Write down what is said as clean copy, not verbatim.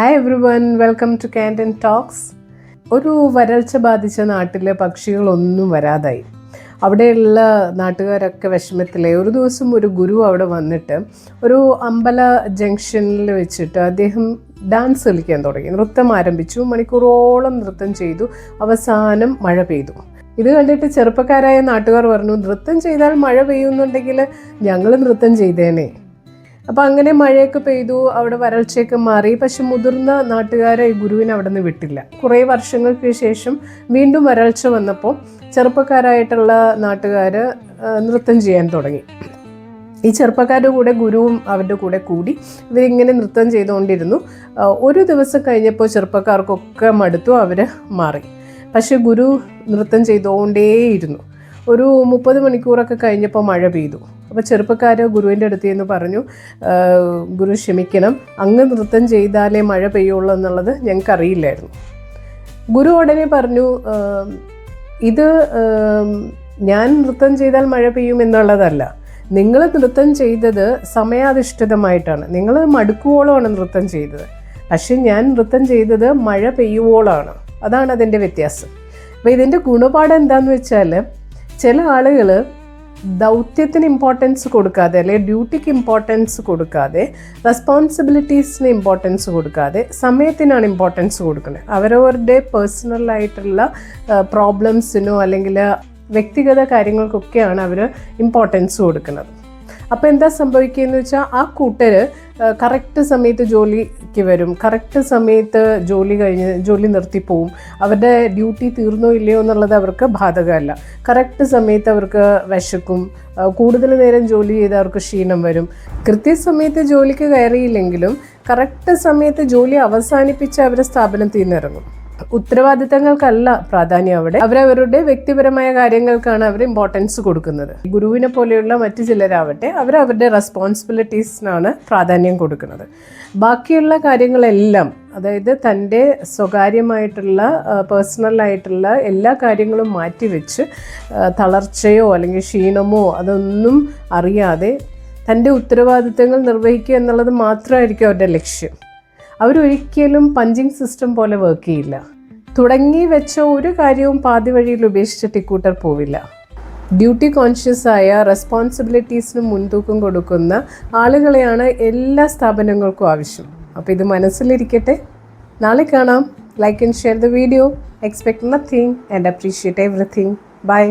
Hi everyone, welcome to Canton talks. ഒരു വരൾച്ച ബാധിച്ച നാട്ടിലെ പക്ഷികളൊന്നും വരാതായി. അവിടെയുള്ള നാട്ടുകാരൊക്കെ വിഷമത്തിലായി. ഒരു ദിവസം ഒരു ഗുരു അവിടെ വന്നിട്ട് ഒരു അമ്പല ജംഗ്ഷനിൽ വെച്ചിട്ട് അദ്ദേഹം ഡാൻസ് കളിക്കാൻ തുടങ്ങി. നൃത്തം ആരംഭിച്ചു. മണിക്കൂറോളം നൃത്തം ചെയ്തു. അവസാനം മഴ പെയ്തു. ഇത് കണ്ടിട്ട് ചെറുപ്പക്കാരായ നാട്ടുകാർ പറഞ്ഞു, നൃത്തം ചെയ്താൽ മഴ പെയ്യുന്നുണ്ടെങ്കിൽ ഞങ്ങൾ നൃത്തം ചെയ്തേനെ. അപ്പോൾ അങ്ങനെ മഴയൊക്കെ പെയ്തു, അവിടെ വരൾച്ചയൊക്കെ മാറി. പക്ഷെ മുതിർന്ന നാട്ടുകാരെ ഈ ഗുരുവിനെ അവിടെ നിന്ന് വിട്ടില്ല. കുറേ വർഷങ്ങൾക്ക് ശേഷം വീണ്ടും വരൾച്ച വന്നപ്പോൾ ചെറുപ്പക്കാരായിട്ടുള്ള നാട്ടുകാർ നൃത്തം ചെയ്യാൻ തുടങ്ങി. ഈ ചെറുപ്പക്കാരുടെ കൂടെ ഗുരുവും അവരുടെ കൂടെ കൂടി ഇവരിങ്ങനെ നൃത്തം ചെയ്തുകൊണ്ടിരുന്നു. ഒരു ദിവസം കഴിഞ്ഞപ്പോൾ ചെറുപ്പക്കാർക്കൊക്കെ മടുത്തു, അവർ മാറി. പക്ഷെ ഗുരു നൃത്തം ചെയ്തുകൊണ്ടേയിരുന്നു. ഒരു 30 മണിക്കൂറൊക്കെ കഴിഞ്ഞപ്പോൾ മഴ പെയ്തു. അപ്പോൾ ചെറുപ്പക്കാർ ഗുരുവിൻ്റെ അടുത്ത് നിന്ന് പറഞ്ഞു, ഗുരു ക്ഷമിക്കണം, അങ്ങ് നൃത്തം ചെയ്താലേ മഴ പെയ്യുള്ളൂ എന്നുള്ളത് ഞങ്ങൾക്കറിയില്ലായിരുന്നു. ഗുരു ഉടനെ പറഞ്ഞു, ഇത് ഞാൻ നൃത്തം ചെയ്താൽ മഴ പെയ്യും എന്നുള്ളതല്ല. നിങ്ങൾ നൃത്തം ചെയ്തത് സമയാധിഷ്ഠിതമായിട്ടാണ്. നിങ്ങൾ മടുക്കുവോളമാണ് നൃത്തം ചെയ്തത്. പക്ഷെ ഞാൻ നൃത്തം ചെയ്തത് മഴ പെയ്യുവോളാണ്. അതാണ് അതിൻ്റെ വ്യത്യാസം. അപ്പോൾ ഇതിൻ്റെ ഗുണപാഠം എന്താണെന്ന് വെച്ചാൽ, ചില ആളുകൾ ദൗത്യത്തിന് ഇമ്പോർട്ടൻസ് കൊടുക്കാതെ, അല്ലെങ്കിൽ ഡ്യൂട്ടിക്ക് ഇമ്പോർട്ടൻസ് കൊടുക്കാതെ, റെസ്പോൺസിബിലിറ്റീസിന് ഇമ്പോർട്ടൻസ് കൊടുക്കാതെ സമയത്തിനാണ് ഇമ്പോർട്ടൻസ് കൊടുക്കുന്നത്. അവരവരുടെ പേഴ്സണലായിട്ടുള്ള പ്രോബ്ലംസിനോ അല്ലെങ്കിൽ വ്യക്തിഗത കാര്യങ്ങൾക്കൊക്കെയാണ് അവർ ഇമ്പോർട്ടൻസ് കൊടുക്കുന്നത്. അപ്പോൾ എന്താ സംഭവിക്കുകയെന്ന് വെച്ചാൽ, ആ കൂട്ടർ കറക്റ്റ് സമയത്ത് ജോലിക്ക് വരും, കറക്റ്റ് സമയത്ത് ജോലി നിർത്തിപ്പോവും. അവരുടെ ഡ്യൂട്ടി തീർന്നോ ഇല്ലയോ എന്നുള്ളത് അവർക്ക് ബാധകമല്ല. കറക്റ്റ് സമയത്ത് അവർക്ക് വിശക്കും. കൂടുതൽ നേരം ജോലി ചെയ്ത് അവർക്ക് ക്ഷീണം വരും. കൃത്യസമയത്ത് ജോലിക്ക് കയറിയില്ലെങ്കിലും കറക്റ്റ് സമയത്ത് ജോലി അവസാനിപ്പിച്ച് അവർ സ്ഥാപനത്തിൽ നിന്ന് ഇറങ്ങും. ഉത്തരവാദിത്തങ്ങൾക്കല്ല പ്രാധാന്യം അവിടെ. അവരവരുടെ വ്യക്തിപരമായ കാര്യങ്ങൾക്കാണ് അവർ ഇമ്പോർട്ടൻസ് കൊടുക്കുന്നത്. ഗുരുവിനെ പോലെയുള്ള മറ്റു ചിലരാവട്ടെ അവരവരുടെ റെസ്പോൺസിബിലിറ്റീസിനാണ് പ്രാധാന്യം കൊടുക്കുന്നത്. ബാക്കിയുള്ള കാര്യങ്ങളെല്ലാം, അതായത് തൻ്റെ സ്വകാര്യമായിട്ടുള്ള പേഴ്സണലായിട്ടുള്ള എല്ലാ കാര്യങ്ങളും മാറ്റിവെച്ച് തളർച്ചയോ അല്ലെങ്കിൽ ക്ഷീണമോ അതൊന്നും അറിയാതെ തൻ്റെ ഉത്തരവാദിത്തങ്ങൾ നിർവഹിക്കുക എന്നുള്ളത് മാത്രമായിരിക്കും അവരുടെ ലക്ഷ്യം. അവരൊരിക്കലും പഞ്ചിങ് സിസ്റ്റം പോലെ വർക്ക് ചെയ്യില്ല. തുടങ്ങി വെച്ച ഒരു കാര്യവും പാതി വഴിയിൽ ഉപേക്ഷിച്ചിട്ട് ഇക്കൂട്ടർ പോവില്ല. ഡ്യൂട്ടി കോൺഷ്യസ് ആയ, റെസ്പോൺസിബിലിറ്റീസിന് മുൻതൂക്കം കൊടുക്കുന്ന ആളുകളെയാണ് എല്ലാ സ്ഥാപനങ്ങൾക്കും ആവശ്യം. അപ്പോൾ ഇത് മനസ്സിലിരിക്കട്ടെ. നാളെ കാണാം. Like and share the video. Expect nothing and appreciate everything. By.